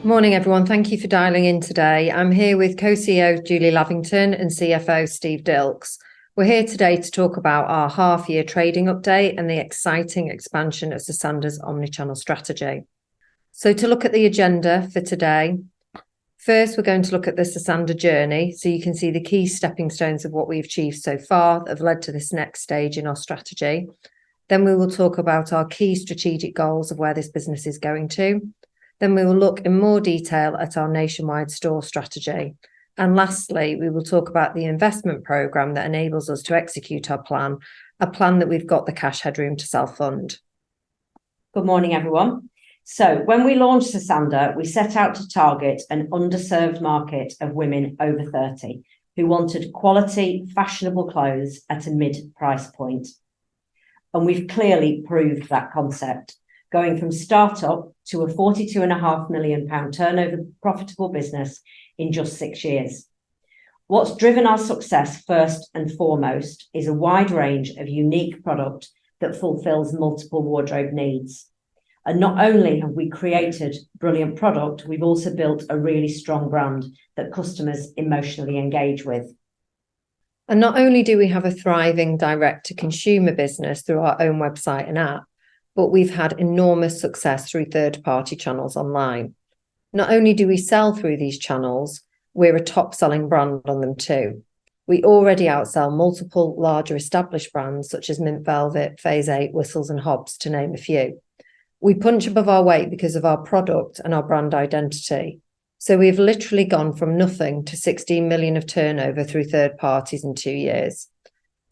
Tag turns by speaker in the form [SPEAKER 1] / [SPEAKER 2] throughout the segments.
[SPEAKER 1] Morning, everyone. Thank you for dialing in today. I'm here with co-CEO Julie Lavington and CFO Steve Dilks. We're here today to talk about our half-year trading update and the exciting expansion of Sosandar's Omnichannel strategy. So to look at the agenda for today, first we're going to look at the Sosandar journey, so you can see the key stepping stones of what we've achieved so far that have led to this next stage in our strategy. Then we will talk about our key strategic goals of where this business is going to. Then we will look in more detail at our nationwide store strategy. And lastly, we will talk about the investment programme that enables us to execute our plan, a plan that we've got the cash headroom to self-fund.
[SPEAKER 2] Good morning, everyone. So when we launched Sosandar, we set out to target an underserved market of women over 30 who wanted quality, fashionable clothes at a mid-price point. And we've clearly proved that concept, going from start-up to a £42.5 million turnover profitable business in just 6 years. What's driven our success first and foremost is a wide range of unique product that fulfills multiple wardrobe needs. And not only have we created brilliant product, we've also built a really strong brand that customers emotionally engage with.
[SPEAKER 1] And not only do we have a thriving direct-to-consumer business through our own website and app, but we've had enormous success through third-party channels online. Not only do we sell through these channels, we're a top-selling brand on them too. We already outsell multiple larger established brands such as Mint Velvet, Phase 8, Whistles and Hobbs, to name a few. We punch above our weight because of our product and our brand identity. So we've literally gone from nothing to 16 million of turnover through third parties in 2 years.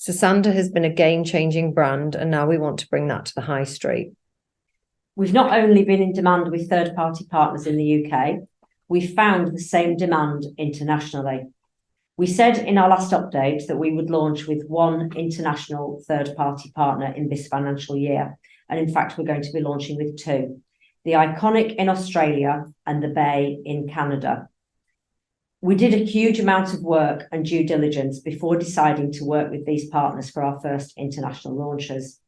[SPEAKER 1] Sosandar has been a game-changing brand, and now we want to bring that to the high street.
[SPEAKER 2] We've not only been in demand with third-party partners in the UK, we've found the same demand internationally. We said in our last update that we would launch with one international third-party partner in this financial year, and in fact we're going to be launching with two, the Iconic in Australia and the Bay in Canada. We did a huge amount of work and due diligence before deciding to work with these partners for our first international launches.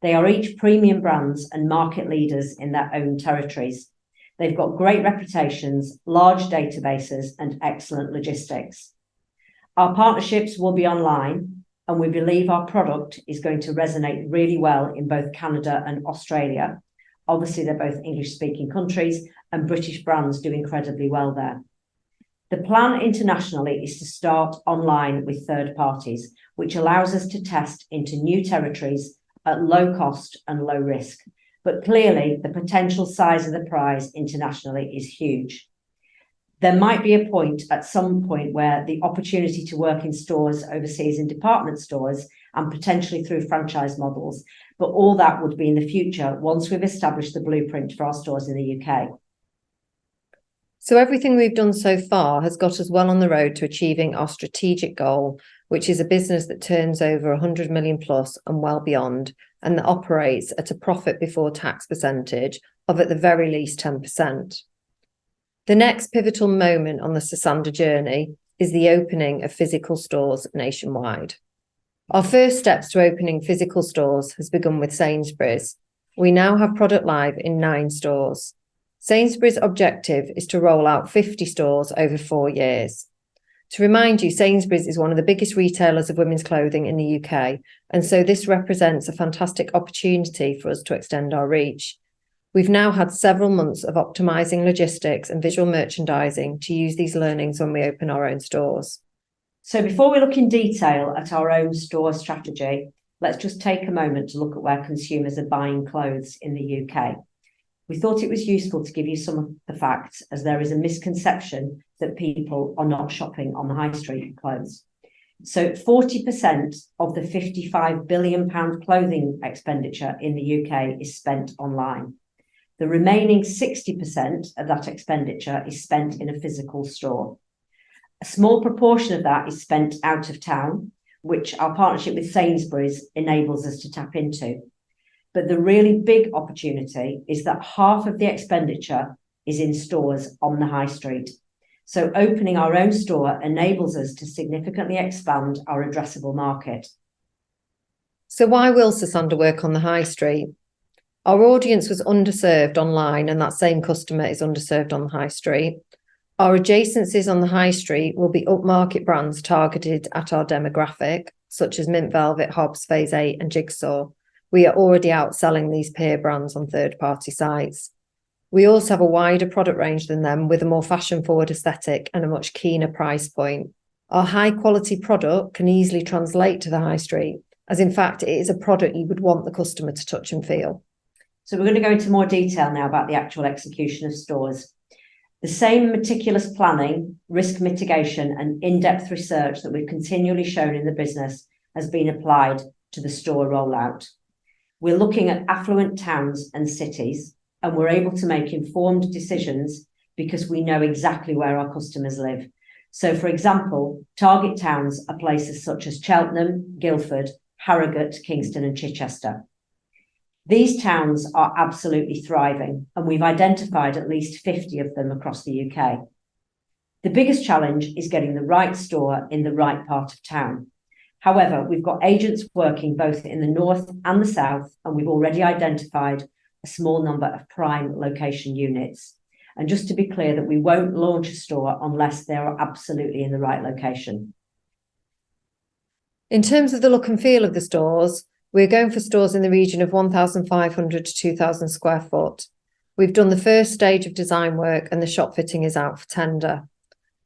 [SPEAKER 2] They are each premium brands and market leaders in their own territories. They've got great reputations, large databases, and excellent logistics. Our partnerships will be online, and we believe our product is going to resonate really well in both Canada and Australia. Obviously, they're both English-speaking countries, and British brands do incredibly well there. The plan internationally is to start online with third parties, which allows us to test into new territories at low cost and low risk. But clearly, the potential size of the prize internationally is huge. There might be a point at some point where the opportunity to work in stores overseas in department stores and potentially through franchise models, but all that would be in the future once we've established the blueprint for our stores in the UK.
[SPEAKER 1] So everything we've done so far has got us well on the road to achieving our strategic goal, which is a business that turns over 100 million plus and well beyond, and that operates at a profit before tax percentage of at the very least 10%. The next pivotal moment on the Sosandar journey is the opening of physical stores nationwide. Our first steps to opening physical stores has begun with Sainsbury's. We now have product live in 9 stores. Sainsbury's' objective is to roll out 50 stores over 4 years. To remind you, Sainsbury's is one of the biggest retailers of women's clothing in the UK, and so this represents a fantastic opportunity for us to extend our reach. We've now had several months of optimising logistics and visual merchandising to use these learnings when we open our own stores.
[SPEAKER 2] So before we look in detail at our own store strategy, let's just take a moment to look at where consumers are buying clothes in the UK. We thought it was useful to give you some of the facts, as there is a misconception that people are not shopping on the high street for clothes. So 40% of the £55 billion clothing expenditure in the UK is spent online. The remaining 60% of that expenditure is spent in a physical store. A small proportion of that is spent out of town, which our partnership with Sainsbury's enables us to tap into. But the really big opportunity is that half of the expenditure is in stores on the high street. So opening our own store enables us to significantly expand our addressable market.
[SPEAKER 1] So why will Sosandar work on the high street? Our audience was underserved online, and that same customer is underserved on the high street. Our adjacencies on the high street will be upmarket brands targeted at our demographic, such as Mint Velvet, Hobbs, Phase 8 and Jigsaw. We are already outselling these peer brands on third-party sites. We also have a wider product range than them, with a more fashion-forward aesthetic and a much keener price point. Our high-quality product can easily translate to the high street, as in fact it is a product you would want the customer to touch and feel.
[SPEAKER 2] So we're going to go into more detail now about the actual execution of stores. The same meticulous planning, risk mitigation and in-depth research that we've continually shown in the business has been applied to the store rollout. We're looking at affluent towns and cities, and we're able to make informed decisions because we know exactly where our customers live. So, for example, target towns are places such as Cheltenham, Guildford, Harrogate, Kingston and Chichester. These towns are absolutely thriving, and we've identified at least 50 of them across the UK. The biggest challenge is getting the right store in the right part of town. However, we've got agents working both in the north and the south, and we've already identified a small number of prime location units. And just to be clear, that we won't launch a store unless they are absolutely in the right location.
[SPEAKER 1] In terms of the look and feel of the stores, we're going for stores in the region of 1,500 to 2,000 square foot. We've done the first stage of design work and the shop fitting is out for tender.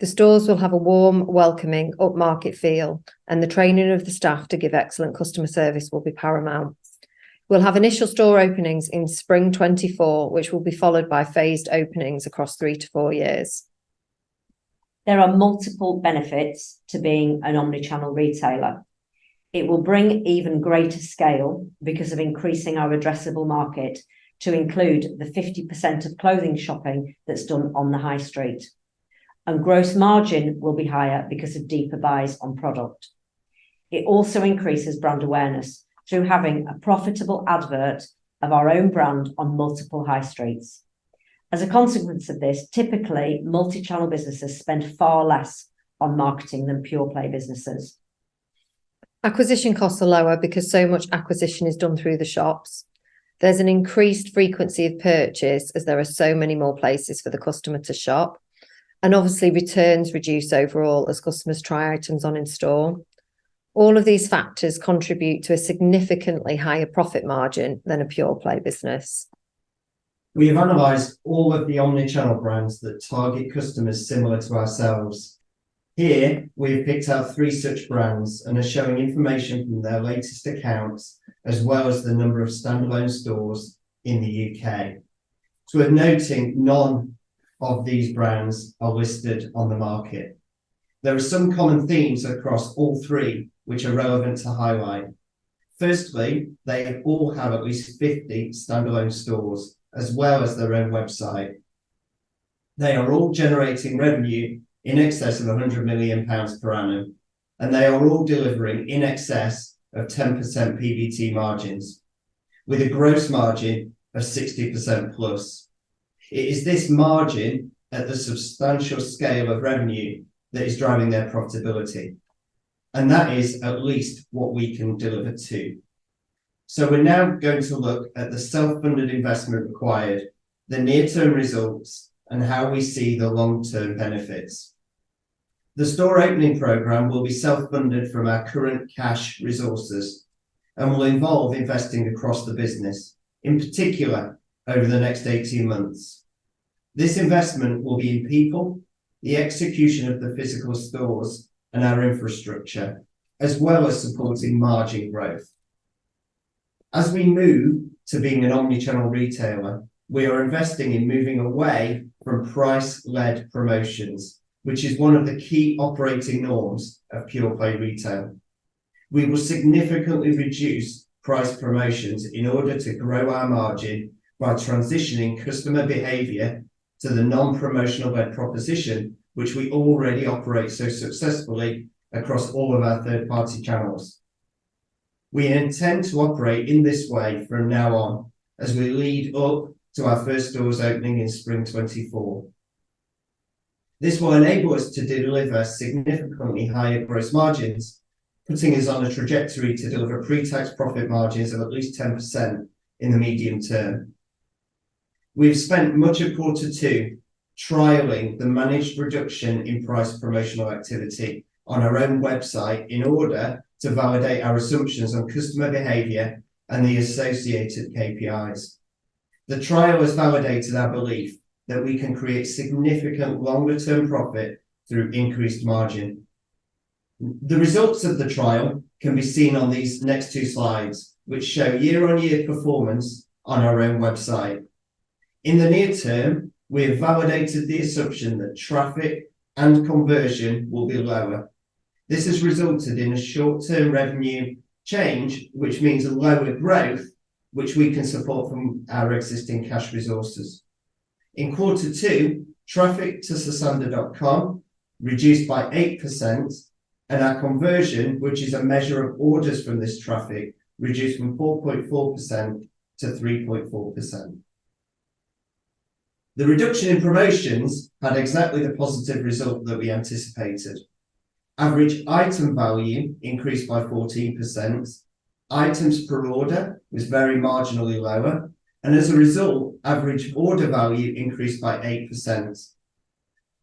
[SPEAKER 1] The stores will have a warm, welcoming, upmarket feel, and the training of the staff to give excellent customer service will be paramount. We'll have initial store openings in spring 24, which will be followed by phased openings across 3 to 4 years.
[SPEAKER 2] There are multiple benefits to being an omnichannel retailer. It will bring even greater scale because of increasing our addressable market to include the 50% of clothing shopping that's done on the high street. And gross margin will be higher because of deeper buys on product. It also increases brand awareness through having a profitable advert of our own brand on multiple high streets. As a consequence of this, typically multi-channel businesses spend far less on marketing than pure play businesses.
[SPEAKER 1] Acquisition costs are lower because so much acquisition is done through the shops. There's an increased frequency of purchase as there are so many more places for the customer to shop. And obviously returns reduce overall as customers try items on in store. All of these factors contribute to a significantly higher profit margin than a pure play business.
[SPEAKER 3] We have analysed all of the omnichannel brands that target customers similar to ourselves. Here, we have picked out 3 such brands and are showing information from their latest accounts, as well as the number of standalone stores in the UK. It's worth noting none of these brands are listed on the market. There are some common themes across all 3 which are relevant to highlight. Firstly, they all have at least 50 standalone stores, as well as their own website. They are all generating revenue in excess of £100 million per annum, and they are all delivering in excess of 10% PBT margins, with a gross margin of 60% plus. It is this margin at the substantial scale of revenue that is driving their profitability, and that is at least what we can deliver to. So we're now going to look at the self-funded investment required, the near-term results, and how we see the long-term benefits. The store opening programme will be self-funded from our current cash resources and will involve investing across the business, in particular over the next 18 months. This investment will be in people, the execution of the physical stores and our infrastructure, as well as supporting margin growth. As we move to being an omnichannel retailer, we are investing in moving away from price-led promotions, which is one of the key operating norms of pure play retail. We will significantly reduce price promotions in order to grow our margin by transitioning customer behaviour to the non-promotional led proposition, which we already operate so successfully across all of our third-party channels. We intend to operate in this way from now on as we lead up to our first stores opening in spring 24. This will enable us to deliver significantly higher gross margins, putting us on a trajectory to deliver pre-tax profit margins of at least 10% in the medium term. We've spent much of Q2 trialling the managed reduction in price promotional activity on our own website in order to validate our assumptions on customer behaviour and the associated KPIs. The trial has validated our belief that we can create significant longer-term profit through increased margin. The results of the trial can be seen on these next two slides, which show year-on-year performance on our own website. In the near term, we have validated the assumption that traffic and conversion will be lower. This has resulted in a short-term revenue change, which means a lower growth, which we can support from our existing cash resources. In Q2, traffic to Sosandar.com reduced by 8%, and our conversion, which is a measure of orders from this traffic, reduced from 4.4% to 3.4%. The reduction in promotions had exactly the positive result that we anticipated. Average item value increased by 14%, items per order was very marginally lower, and as a result, average order value increased by 8%.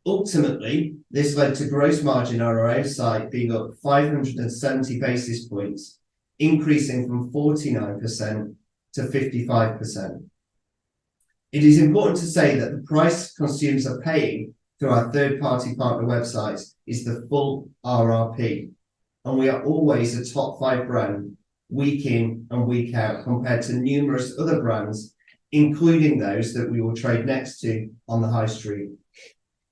[SPEAKER 3] Ultimately, this led to gross margin on our own site being up 570 basis points, increasing from 49% to 55%. It is important to say that the price consumers are paying through our third-party partner websites is the full RRP, and we are always a top 5 brand week in and week out compared to numerous other brands, including those that we will trade next to on the high street.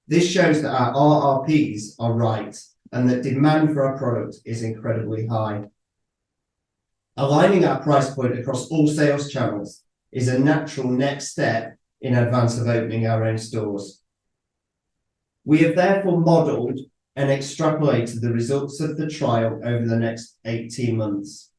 [SPEAKER 3] This shows that our RRPs are right and that demand for our product is incredibly high. Aligning our price point across all sales channels is a natural next step in advance of opening our own stores. We have therefore modelled and extrapolated the results of the trial over the next 18 months,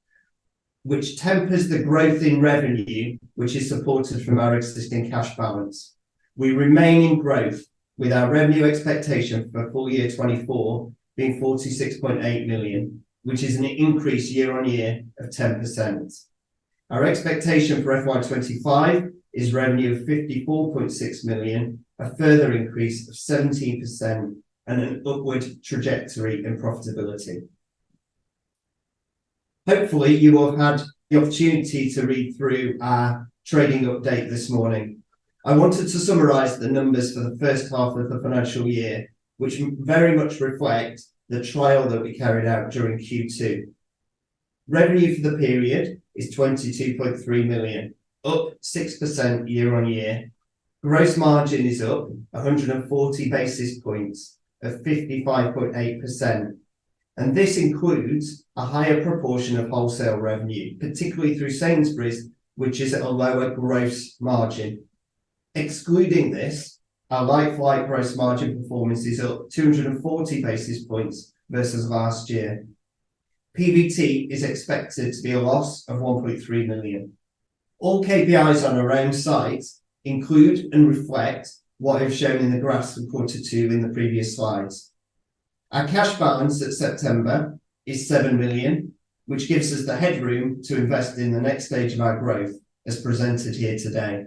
[SPEAKER 3] which tempers the growth in revenue, which is supported from our existing cash balance. We remain in growth, with our revenue expectation for full year 24 being 46.8 million, which is an increase year on year of 10%. Our expectation for FY25 is revenue of 54.6 million, a further increase of 17% and an upward trajectory in profitability. Hopefully you will have had the opportunity to read through our trading update this morning. I wanted to summarise the numbers for the first half of the financial year, which very much reflect the trial that we carried out during Q2. Revenue for the period is 22.3 million, up 6% year on year. Gross margin is up 140 basis points of 55.8%. And this includes a higher proportion of wholesale revenue, particularly through Sainsbury's, which is at a lower gross margin. Excluding this, our like-for-like gross margin performance is up 240 basis points versus last year. PBT is expected to be a loss of 1.3 million. All KPIs on our own site include and reflect what I've shown in the graphs from Q2 in the previous slides. Our cash balance at September is 7 million, which gives us the headroom to invest in the next stage of our growth, as presented here today.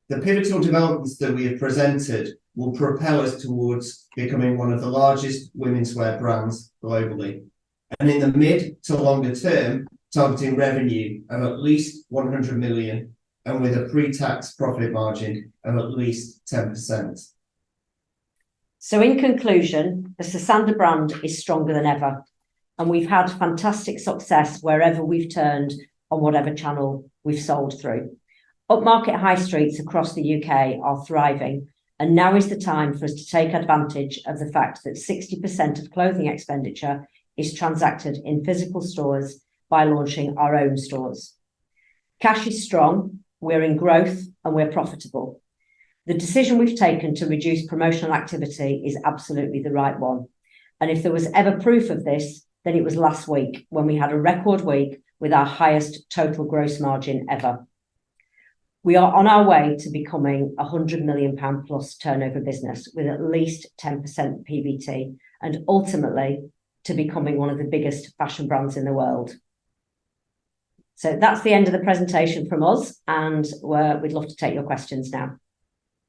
[SPEAKER 3] The pivotal developments that we have presented will propel us towards becoming one of the largest women's wear brands globally, and in the mid to longer term, targeting revenue of at least 100 million and with a pre-tax profit margin of at least 10%.
[SPEAKER 2] So in conclusion, the Sosandar brand is stronger than ever, and we've had fantastic success wherever we've turned on whatever channel we've sold through. Upmarket high streets across the UK are thriving, and now is the time for us to take advantage of the fact that 60% of clothing expenditure is transacted in physical stores by launching our own stores. Cash is strong, we're in growth, and we're profitable. The decision we've taken to reduce promotional activity is absolutely the right one. And if there was ever proof of this, then it was last week when we had a record week with our highest total gross margin ever. We are on our way to becoming a £100 million plus turnover business with at least 10% PBT, and ultimately to becoming one of the biggest fashion brands in the world. So that's the end of the presentation from us, and we'd love to take your questions now.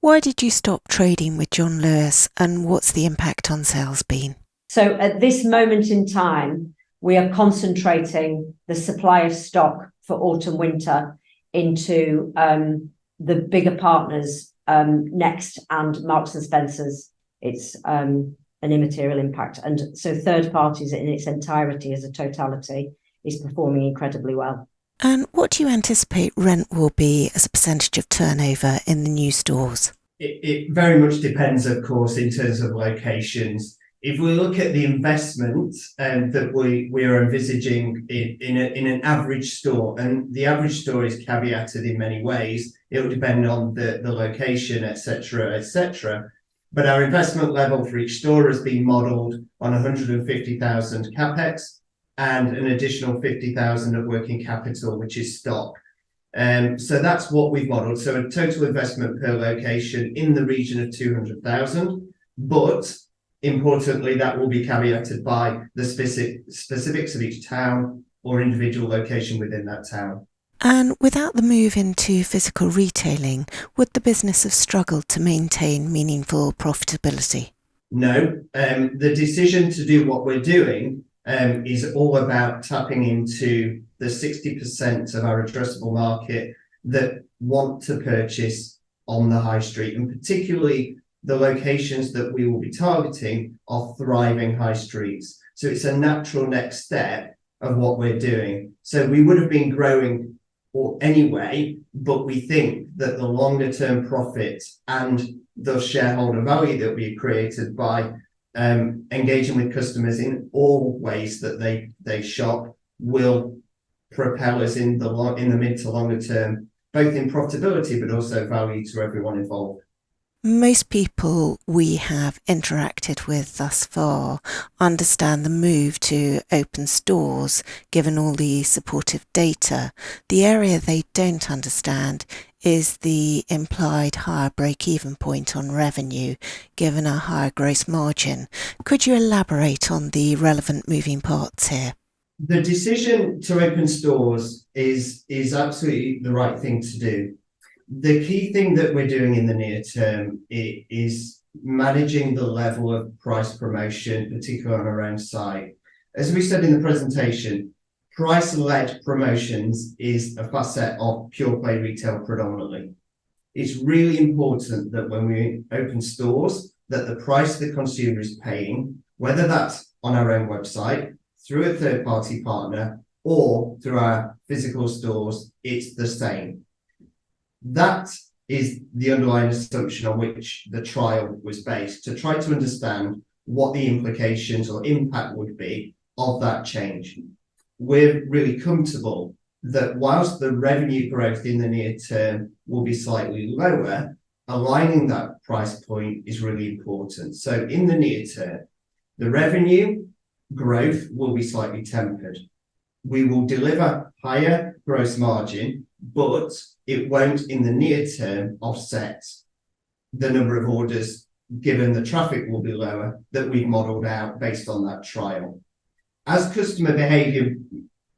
[SPEAKER 4] Why did you stop trading with John Lewis, and what's the impact on sales been?
[SPEAKER 2] So at this moment in time, we are concentrating the supply of stock for autumn winter into the bigger partners, Next and Marks and Spencer's. It's an immaterial impact. And so third parties in its entirety as a totality is performing incredibly well.
[SPEAKER 4] And what do you anticipate rent will be as a percentage of turnover in the new stores?
[SPEAKER 3] It very much depends, of course, in terms of locations. If we look at the investment that we are envisaging in an average store, and the average store is caveated in many ways, it will depend on the location, etc., etc. But our investment level for each store has been modelled on 150,000 capex and an additional 50,000 of working capital, which is stock. So that's what we've modelled. So a total investment per location in the region of 200,000, but importantly, that will be caveated by the specifics of each town or individual location within that town.
[SPEAKER 4] And without the move into physical retailing, would the business have struggled to maintain meaningful profitability?
[SPEAKER 3] No, the decision to do what we're doing is all about tapping into the 60% of our addressable market that want to purchase on the high street, and particularly the locations that we will be targeting are thriving high streets. So it's a natural next step of what we're doing. So we would have been growing anyway, but we think that the longer term profit and the shareholder value that we created by engaging with customers in all ways that they shop will propel us in the mid to longer term, both in profitability but also value to everyone involved.
[SPEAKER 4] Most people we have interacted with thus far understand the move to open stores, given all the supportive data. The area they don't understand is the implied higher break-even point on revenue, given a higher gross margin. Could you elaborate on the relevant moving parts here?
[SPEAKER 3] The decision to open stores is absolutely the right thing to do. The key thing that we're doing in the near term is managing the level of price promotion, particularly on our own site. As we said in the presentation, price-led promotions is a facet of pure play retail predominantly. It's really important that when we open stores, that the price the consumer is paying, whether that's on our own website, through a third-party partner, or through our physical stores, it's the same. That is the underlying assumption on which the trial was based, to try to understand what the implications or impact would be of that change. We're really comfortable that whilst the revenue growth in the near term will be slightly lower, aligning that price point is really important. So in the near term, the revenue growth will be slightly tempered. We will deliver higher gross margin, but it won't in the near term offset the number of orders, given the traffic will be lower, that we've modelled out based on that trial. As customer behaviour,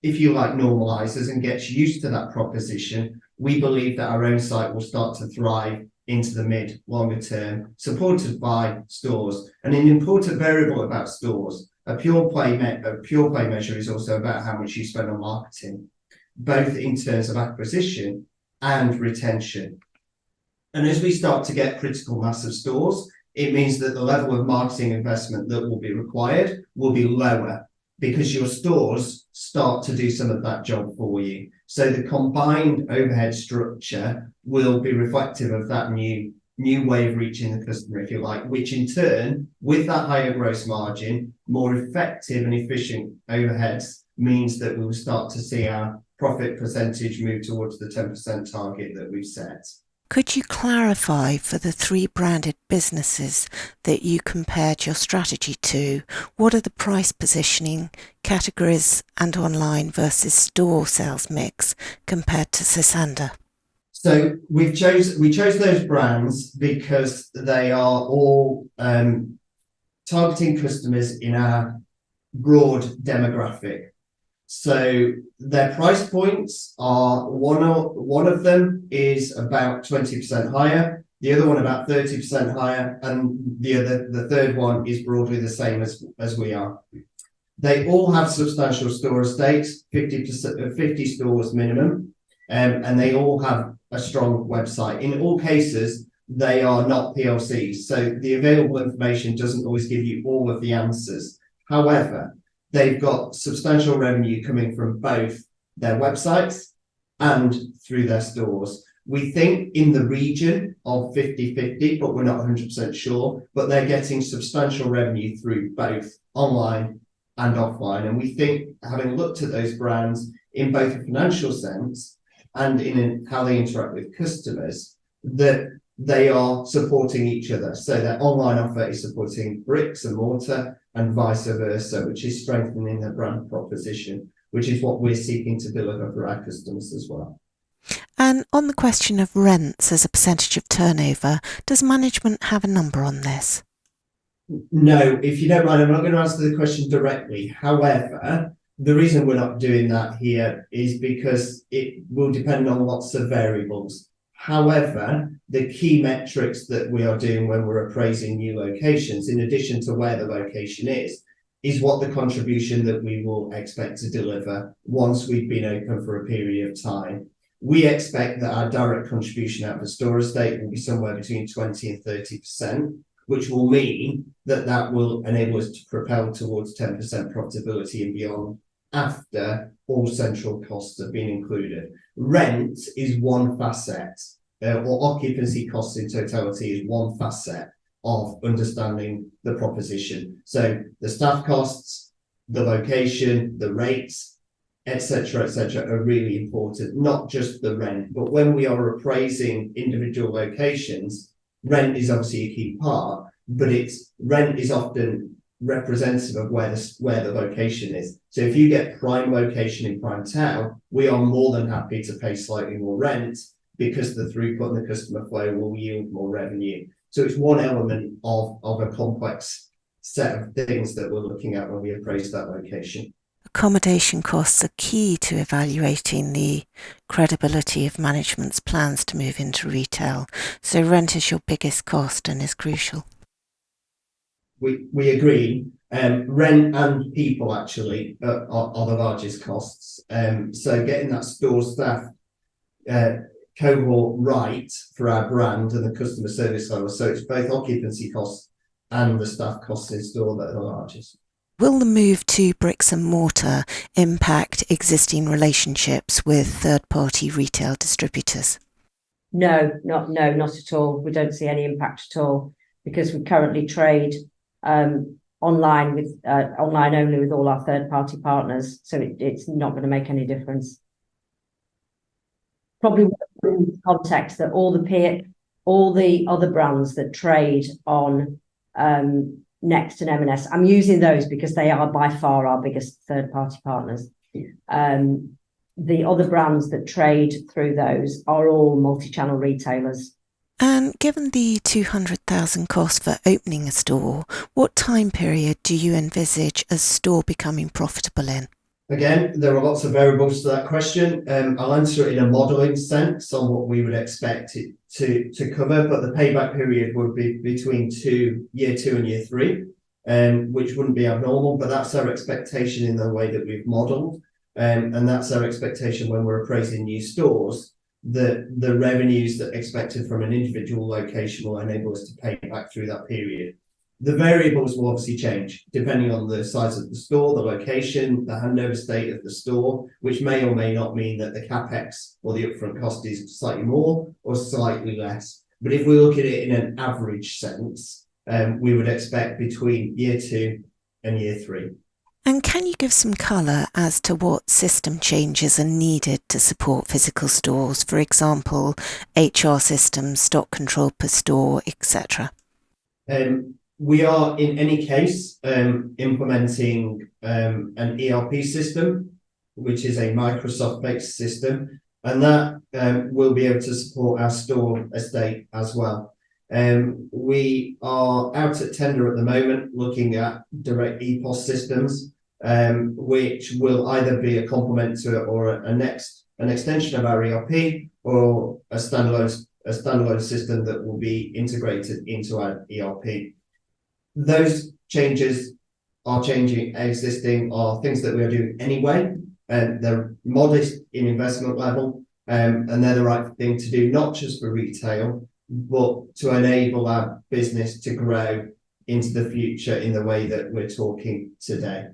[SPEAKER 3] if you like, normalises and gets used to that proposition, we believe that our own site will start to thrive into the mid longer term, supported by stores. And an important variable about stores, a pure play measure is also about how much you spend on marketing, both in terms of acquisition and retention. And as we start to get critical mass of stores, it means that the level of marketing investment that will be required will be lower, because your stores start to do some of that job for you. So the combined overhead structure will be reflective of that new way of reaching the customer, if you like, which in turn, with that higher gross margin, more effective and efficient overheads, means that we will start to see our profit percentage move towards the 10% target that we've set.
[SPEAKER 4] Could you clarify for the three branded businesses that you compared your strategy to, what are the price positioning, categories and online versus store sales mix compared to Sosandar?
[SPEAKER 3] So we chose those brands because they are all targeting customers in our broad demographic. So their price points are one of them is about 20% higher, the other one about 30% higher, and the third one is broadly the same as we are. They all have substantial store estates, 50 stores minimum, and they all have a strong website. In all cases, they are not PLCs, so the available information doesn't always give you all of the answers. However, they've got substantial revenue coming from both their websites and through their stores. We think in the region of 50-50, but we're not 100% sure, but they're getting substantial revenue through both online and offline. And we think, having looked at those brands in both a financial sense and in how they interact with customers, that they are supporting each other. So their online offer is supporting bricks and mortar and vice versa, which is strengthening their brand proposition, which is what we're seeking to deliver for our customers as well.
[SPEAKER 4] And on the question of rents as a percentage of turnover, does management have a number on this?
[SPEAKER 3] No, if you don't mind, I'm not going to answer the question directly. However, the reason we're not doing that here is because it will depend on lots of variables. However, the key metrics that we are doing when we're appraising new locations, in addition to where the location is what the contribution that we will expect to deliver once we've been open for a period of time. We expect that our direct contribution out of the store estate will be somewhere between 20 and 30%, which will mean that that will enable us to propel towards 10% profitability and beyond after all central costs have been included. Rent is one facet, or occupancy costs in totality is one facet of understanding the proposition. So the staff costs, the location, the rates, etc., are really important, not just the rent. But when we are appraising individual locations, rent is obviously a key part, but rent is often representative of where the location is. So if you get prime location in prime town, we are more than happy to pay slightly more rent because the throughput and the customer flow will yield more revenue. So it's one element of a complex set of things that we're looking at when we appraise that location.
[SPEAKER 4] Accommodation costs are key to evaluating the credibility of management's plans to move into retail. So rent is your biggest cost and is crucial.
[SPEAKER 3] We agree. Rent and people actually are the largest costs. So getting that store staff cohort right for our brand and the customer service level. So it's both occupancy costs and the staff costs in store that are the largest.
[SPEAKER 4] Will the move to bricks and mortar impact existing relationships with third-party retail distributors?
[SPEAKER 2] No, not at all. We don't see any impact at all because we currently trade online only with all our third-party partners. So it's not going to make any difference. Probably in context that all the other brands that trade on Next and M&S, I'm using those because they are by far our biggest third-party partners. The other brands that trade through those are all multi-channel retailers.
[SPEAKER 4] And given the 200,000 cost for opening a store, what time period do you envisage a store becoming profitable in?
[SPEAKER 3] Again, there are lots of variables to that question. I'll answer it in a modelling sense on what we would expect it to cover, but the payback period would be between year two and year three, which wouldn't be abnormal, but that's our expectation in the way that we've modelled. And that's our expectation when we're appraising new stores, that the revenues that are expected from an individual location will enable us to pay back through that period. The variables will obviously change depending on the size of the store, the location, the handover state of the store, which may or may not mean that the capex or the upfront cost is slightly more or slightly less. But if we look at it in an average sense, we would expect between year two and year three.
[SPEAKER 4] And can you give some colour as to what system changes are needed to support physical stores? For example, HR systems, stock control per store, etc.
[SPEAKER 3] We are, in any case, implementing an ERP system, which is a Microsoft-based system, and that will be able to support our store estate as well. We are out at tender at the moment, looking at direct EPOS systems, which will either be a complement to it or an extension of our ERP, or a standalone system that will be integrated into our ERP. Those changes are existing are things that we are doing anyway, and they're modest in investment level, and they're the right thing to do, not just for retail, but to enable our business to grow into the future in the way that we're talking today.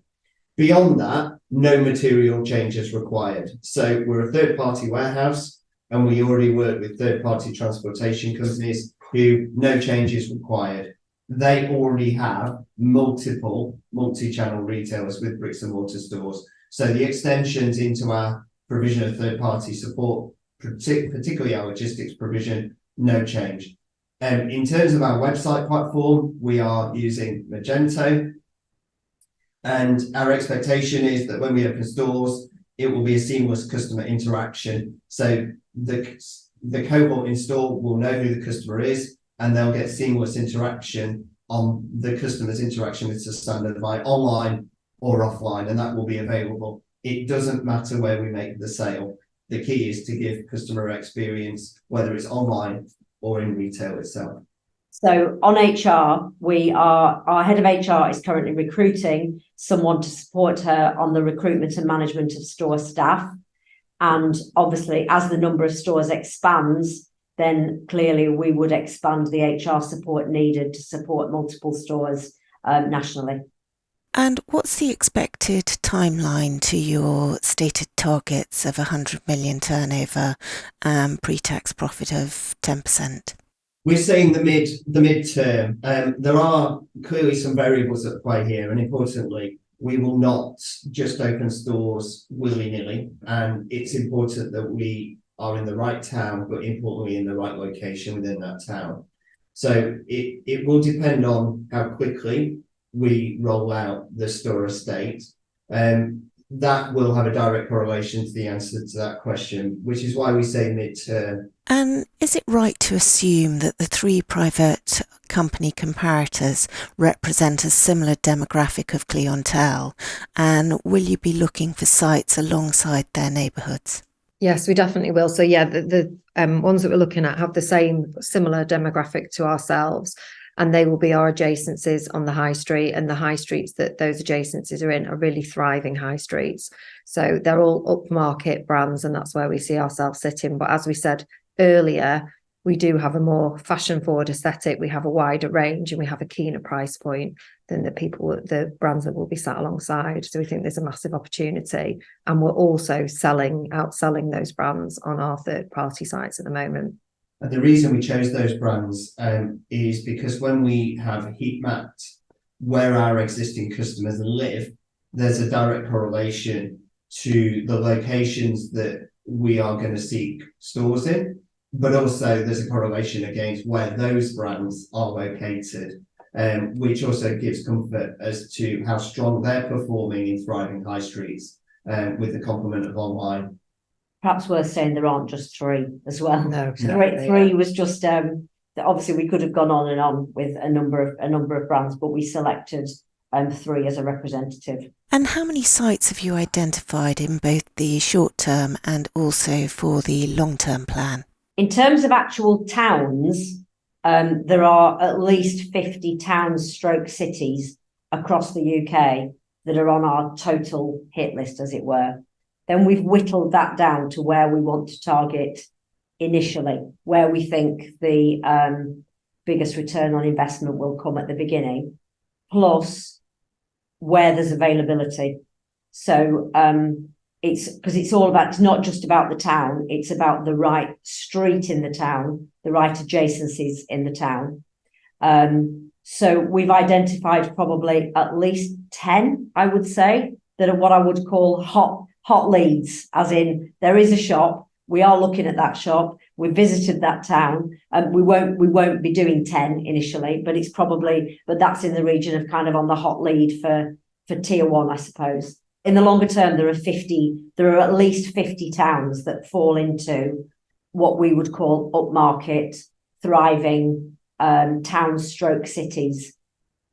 [SPEAKER 3] Beyond that, no material changes required. So we're a third-party warehouse, and we already work with third-party transportation companies who no changes required. They already have multiple multi-channel retailers with bricks and mortar stores. So the extensions into our provision of third-party support, particularly our logistics provision, no change. In terms of our website platform, we are using Magento, and our expectation is that when we open stores, it will be a seamless customer interaction. So the cohort in store will know who the customer is, and they'll get seamless interaction on the customer's interaction with Sosandar by online or offline, and that will be available. It doesn't matter where we make the sale. The key is to give customer experience, whether it's online or in retail itself.
[SPEAKER 2] So on HR, our head of HR is currently recruiting someone to support her on the recruitment and management of store staff. And obviously, as the number of stores expands, then clearly we would expand the HR support needed to support multiple stores nationally.
[SPEAKER 4] And what's the expected timeline to your stated targets of 100 million turnover and pre-tax profit of 10%?
[SPEAKER 3] We're saying the midterm. There are clearly some variables at play here, and importantly, we will not just open stores willy-nilly, and it's important that we are in the right town, but importantly in the right location within that town. So it will depend on how quickly we roll out the store estate. That will have a direct correlation to the answer to that question, which is why we say midterm.
[SPEAKER 4] And is it right to assume that the three private company comparators represent a similar demographic of clientele? And will you be looking for sites alongside their neighbourhoods?
[SPEAKER 1] Yes, we definitely will. So yeah, the ones that we're looking at have the similar demographic to ourselves, and they will be our adjacencies on the high street, and the high streets that those adjacencies are in are really thriving high streets. So they're all upmarket brands, and that's where we see ourselves sitting. But as we said earlier, we do have a more fashion forward aesthetic. We have a wider range, and we have a keener price point than the brands that will be sat alongside. So we think there's a massive opportunity, and we're also outselling those brands on our third party sites at the moment.
[SPEAKER 3] And the reason we chose those brands is because when we have heat mapped where our existing customers live, there's a direct correlation to the locations that we are going to seek stores in, but also there's a correlation against where those brands are located, which also gives comfort as to how strong they're performing in thriving high streets with the complement of online.
[SPEAKER 2] Perhaps worth saying there aren't just three as well.
[SPEAKER 1] No,
[SPEAKER 2] three was just obviously we could have gone on and on with a number of brands, but we selected three as a representative.
[SPEAKER 4] And how many sites have you identified in both the short term and also for the long term plan?
[SPEAKER 2] In terms of actual towns, there are at least 50 towns / cities across the UK that are on our total hit list, as it were. Then we've whittled that down to where we want to target initially, where we think the biggest return on investment will come at the beginning, plus where there's availability. So it's all about, it's not just about the town, it's about the right street in the town, the right adjacencies in the town. So we've identified probably at least 10, I would say, that are what I would call hot leads, as in there is a shop, we are looking at that shop, we visited that town, and we won't be doing 10 initially, but that's in the region of kind of on the hot lead for tier one, I suppose. In the longer term, there are at least 50 towns that fall into what we would call upmarket, thriving towns / cities.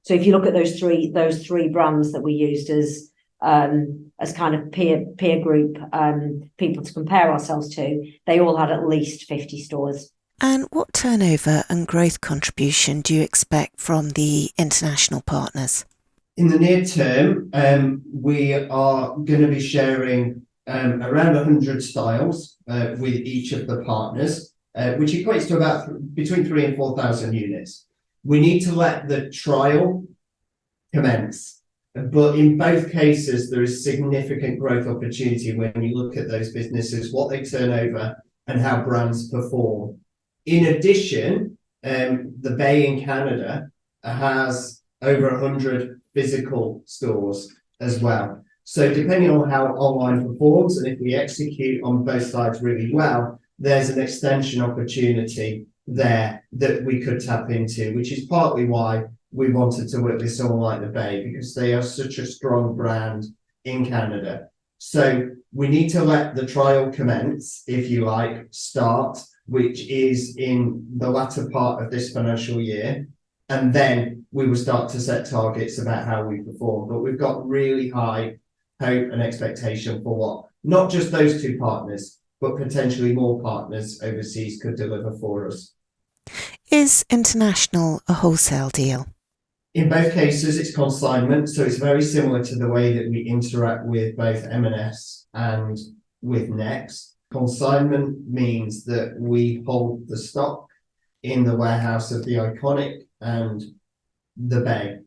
[SPEAKER 2] So if you look at those three brands that we used as as kind of peer group people to compare ourselves to, they all had at least 50 stores.
[SPEAKER 4] And what turnover and growth contribution do you expect from the international partners?
[SPEAKER 3] In the near term, we are going to be sharing around 100 styles with each of the partners, which equates to about between 3,000 and 4,000 units. We need to let the trial commence, but in both cases, there is significant growth opportunity when you look at those businesses, what they turn over and how brands perform. In addition, the Bay in Canada has over 100 physical stores as well. So depending on how online performs, and if we execute on both sides really well, there's an extension opportunity there that we could tap into, which is partly why we wanted to work with someone like the Bay, because they are such a strong brand in Canada. So we need to let the trial commence, if you like, start, which is in the latter part of this financial year. And then we will start to set targets about how we perform. But we've got really high hope and expectation for what not just those two partners, but potentially more partners overseas could deliver for us.
[SPEAKER 4] Is international a wholesale deal?
[SPEAKER 3] In both cases, it's consignment. So it's very similar to the way that we interact with both M&S and with Next. Consignment means that we hold the stock in the warehouse of the Iconic and the Bay.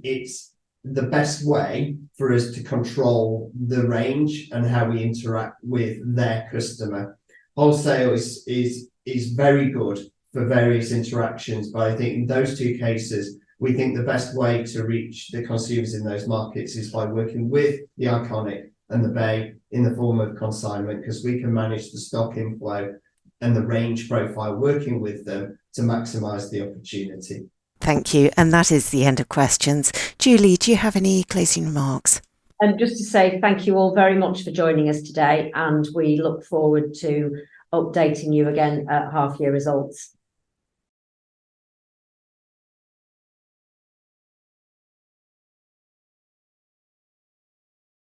[SPEAKER 3] It's the best way for us to control the range and how we interact with their customer. Wholesale is very good for various interactions, but I think in those two cases, we think the best way to reach the consumers in those markets is by working with the Iconic and the Bay in the form of consignment, because we can manage the stock inflow and the range profile working with them to maximise the opportunity.
[SPEAKER 4] Thank you. And that is the end of questions. Julie, do you have any closing remarks?
[SPEAKER 2] And just to say thank you all very much for joining us today, and we look forward to updating you again at half-year results.